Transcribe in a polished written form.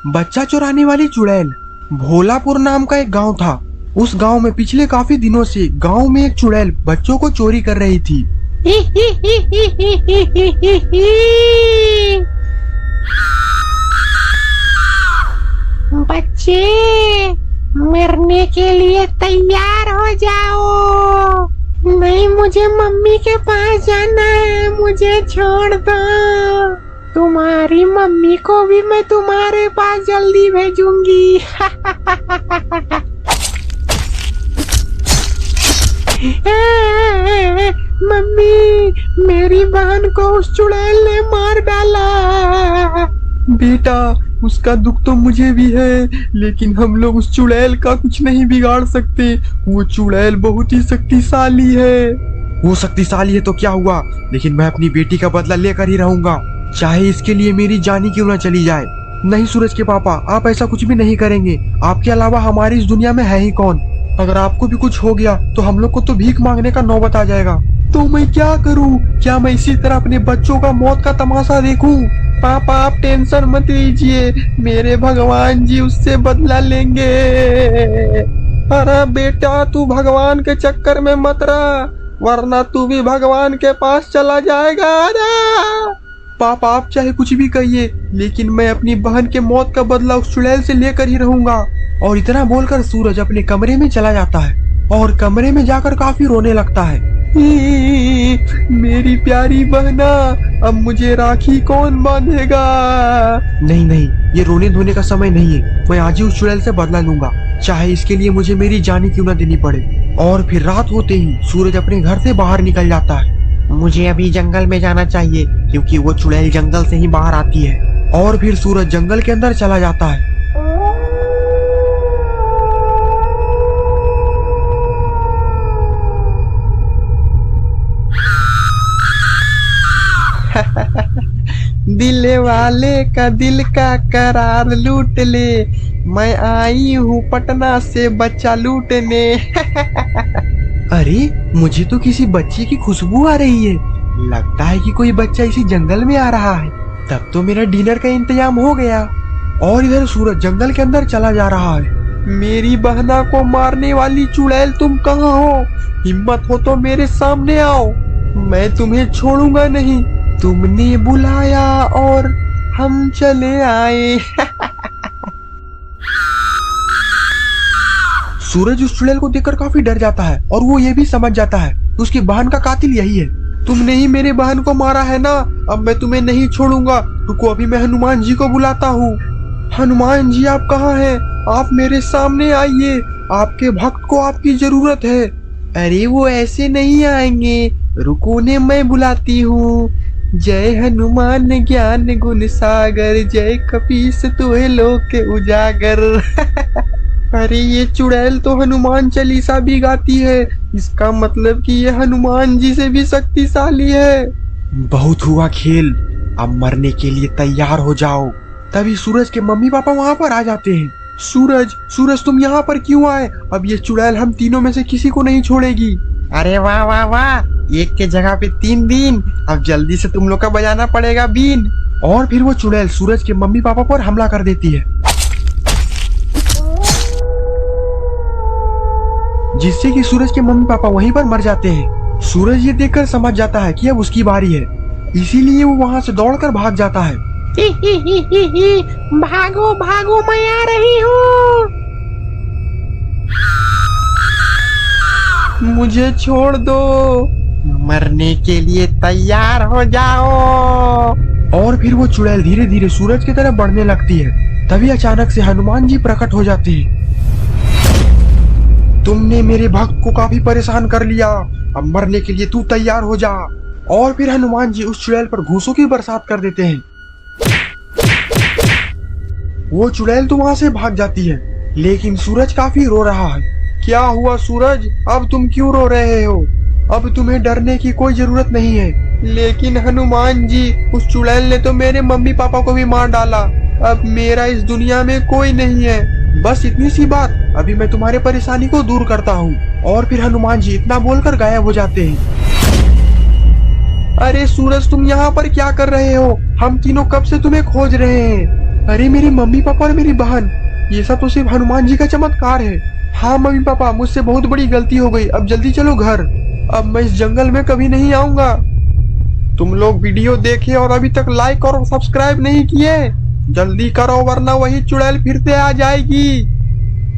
बच्चा चुराने वाली चुड़ैल। भोलापुर नाम का एक गांव था। उस गांव में पिछले काफी दिनों से गांव में एक चुड़ैल बच्चों को चोरी कर रही थी। बच्चे मरने के लिए तैयार हो जाओ। नहीं, मुझे मम्मी के पास जाना है, मुझे छोड़ दो। तुम्हारी मम्मी को भी मैं तुम्हारे पास जल्दी भेजूंगी। मम्मी, मेरी बहन को उस चुड़ैल ने मार डाला। बेटा, उसका दुख तो मुझे भी है, लेकिन हम लोग उस चुड़ैल का कुछ नहीं बिगाड़ सकते। वो चुड़ैल बहुत ही शक्तिशाली है। वो शक्तिशाली है तो क्या हुआ, लेकिन मैं अपनी बेटी का बदला लेकर ही रहूंगा, चाहे इसके लिए मेरी जान ही क्यों ना चली जाए। नहीं सूरज के पापा, आप ऐसा कुछ भी नहीं करेंगे। आपके अलावा हमारी इस दुनिया में है ही कौन। अगर आपको भी कुछ हो गया तो हम लोग को तो भीख मांगने का नौबत आ जाएगा। तो मैं क्या करूं? क्या मैं इसी तरह अपने बच्चों का मौत का तमाशा देखूं? पापा, आप टेंशन मत लीजिए, मेरे भगवान जी उससे बदला लेंगे। अरे बेटा, तू भगवान के चक्कर में मत रह, वरना तू भी भगवान के पास चला जाएगा। अरे पापा, आप चाहे कुछ भी कहिए, लेकिन मैं अपनी बहन के मौत का बदला उस चुड़ैल से लेकर ही रहूंगा। और इतना बोलकर सूरज अपने कमरे में चला जाता है और कमरे में जाकर काफी रोने लगता है। मेरी प्यारी बहना, अब मुझे राखी कौन बांधेगा? नहीं नहीं, ये रोने धोने का समय नहीं है। मैं आज ही उस चुड़ैल से बदला लूंगा, चाहे इसके लिए मुझे मेरी जान ही क्यों ना देनी पड़े। और फिर रात होते ही सूरज अपने घर से बाहर निकल जाता है। मुझे अभी जंगल में जाना चाहिए, क्योंकि वो चुड़ैल जंगल से ही बाहर आती है। और फिर सूरज जंगल के अंदर चला जाता है। दिल वाले का दिल का करार लूट ले, मैं आई हूँ पटना से बच्चा लूटने। अरे, मुझे तो किसी बच्चे की खुशबू आ रही है। लगता है कि कोई बच्चा इसी जंगल में आ रहा है। तब तो मेरा डिनर का इंतजाम हो गया। और इधर सूरज जंगल के अंदर चला जा रहा है। मेरी बहना को मारने वाली चुड़ैल, तुम कहाँ हो? हिम्मत हो तो मेरे सामने आओ, मैं तुम्हें छोड़ूंगा नहीं। तुमने बुलाया और हम चले आए। सूरज उस चुड़ैल को देखकर काफी डर जाता है और वो ये भी समझ जाता है कि उसकी बहन का कातिल यही है। तुमने ही मेरे बहन को मारा है ना, अब मैं तुम्हें नहीं छोड़ूंगा। रुको, अभी मैं हनुमान जी को बुलाता हूँ। हनुमान जी, आप कहाँ हैं? आप मेरे सामने आइए, आपके भक्त को आपकी जरूरत है। अरे वो ऐसे नहीं आएंगे, रुको ने मैं बुलाती हूँ। जय हनुमान ज्ञान गुण सागर, जय कपीस तुहे लोक के उजागर। अरे ये चुड़ैल तो हनुमान चालीसा भी गाती है, इसका मतलब कि ये हनुमान जी से भी शक्तिशाली है। बहुत हुआ खेल, अब मरने के लिए तैयार हो जाओ। तभी सूरज के मम्मी पापा वहाँ पर आ जाते हैं। सूरज तुम यहाँ पर क्यों आए? अब ये चुड़ैल हम तीनों में से किसी को नहीं छोड़ेगी। अरे वाह वाह वाह, एक के जगह पे 3 बीन, अब जल्दी से तुम लोग का बजाना पड़ेगा बीन। और फिर वो चुड़ैल सूरज के मम्मी पापा पर हमला कर देती है, जिससे कि सूरज के मम्मी पापा वहीं पर मर जाते हैं। सूरज ये देखकर समझ जाता है कि अब उसकी बारी है, इसीलिए वो वहाँ से दौड़कर भाग जाता है। भागो भागो, मैं आ रही हूँ। मुझे छोड़ दो, मरने के लिए तैयार हो जाओ। और फिर वो चुड़ैल धीरे धीरे सूरज की तरफ बढ़ने लगती है। तभी अचानक से हनुमान जी प्रकट हो जाते हैं। तुमने मेरे भक्त को काफी परेशान कर लिया, अब मरने के लिए तू तैयार हो जा। और फिर हनुमान जी उस चुड़ैल पर घूसों की बरसात कर देते हैं। वो चुड़ैल तो वहां से भाग जाती है, लेकिन सूरज काफी रो रहा है। क्या हुआ सूरज, अब तुम क्यों रो रहे हो? अब तुम्हें डरने की कोई जरूरत नहीं है। लेकिन हनुमान जी, उस चुड़ैल ने तो मेरे मम्मी पापा को भी मार डाला, अब मेरा इस दुनिया में कोई नहीं है। बस इतनी सी बात, अभी मैं तुम्हारे परेशानी को दूर करता हूँ। और फिर हनुमान जी इतना बोलकर गायब हो जाते हैं। अरे सूरज, तुम यहाँ पर क्या कर रहे हो? हम तीनों कब से तुम्हें खोज रहे हैं। अरे मेरे मम्मी पापा और मेरी बहन, ये सब तो सिर्फ हनुमान जी का चमत्कार है। हाँ मम्मी पापा, मुझसे बहुत बड़ी गलती हो गई, अब जल्दी चलो घर। अब मैं इस जंगल में कभी नहीं आऊंगा। तुम लोग वीडियो देखे और अभी तक लाइक और सब्सक्राइब नहीं किए, जल्दी करो वरना वही चुड़ैल फिर से आ जाएगी।